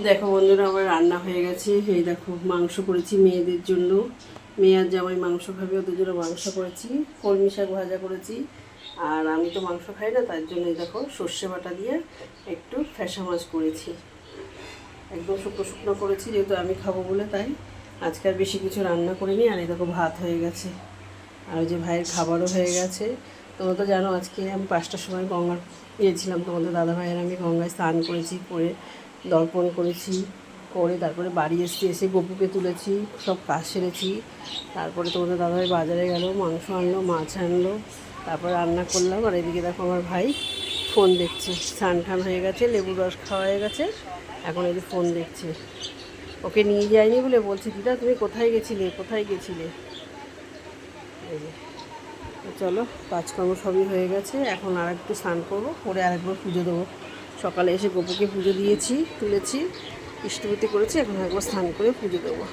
দেখো বন্ধুরা, আমার রান্না হয়ে গেছে। এই দেখো, মাংস করেছি মেয়েদের জন্য। মেয়ে আর জামাই মাংস খাবে, ওদের জন্য মাংস করেছি। কলমি শাক ভাজা করেছি। আর আমি তো মাংস খাই না, তার জন্য এই দেখো সর্ষে বাটা দিয়ে একটু ফ্যাসা মাছ করেছি। একদম শুকনো শুকনো করেছি, যেহেতু আমি খাবো বলে, তাই আজকে আর বেশি কিছু রান্না করিনি। আর এই দেখো ভাত হয়ে গেছে, আর ওই যে ভাইয়ের খাবারও হয়ে গেছে। তোমরা তো জানো, আজকে আমি 5টার সময় গঙ্গার গিয়েছিলাম, তোমাদের দাদা ভাইয়ের আমি গঙ্গায় স্নান করেছি, করে দর্পণ করেছি, করে তারপরে বাড়ি এসে গপুকে তুলেছি, সব কাজ সেরেছি। তারপরে তোমাদের দাদাভাই বাজারে গেল, মাংস আনলো, মাছ আনলো, তারপর রান্না করলাম। আর এদিকে দেখো আমার ভাই ফোন দেখছে। স্নান টান হয়ে গেছে, লেবুর রস খাওয়া হয়ে গেছে, এখন এই যে ফোন দেখছে। ওকে নিয়ে যায়নি বলে বলছে, দিদা তুমি কোথায় গেছিলে, কোথায় গেছিলে। এই যে, তো চলো, কাজকর্ম সবই হয়ে গেছে। এখন আর একটু স্নান করবো, করে আরেকবার পুজো দেবো। সকালে এসে গপুকে পুজো দিয়েছি, তুলেছি, ইষ্টভূতি করেছি, এখন একবার স্নান করে পুজো দেবো।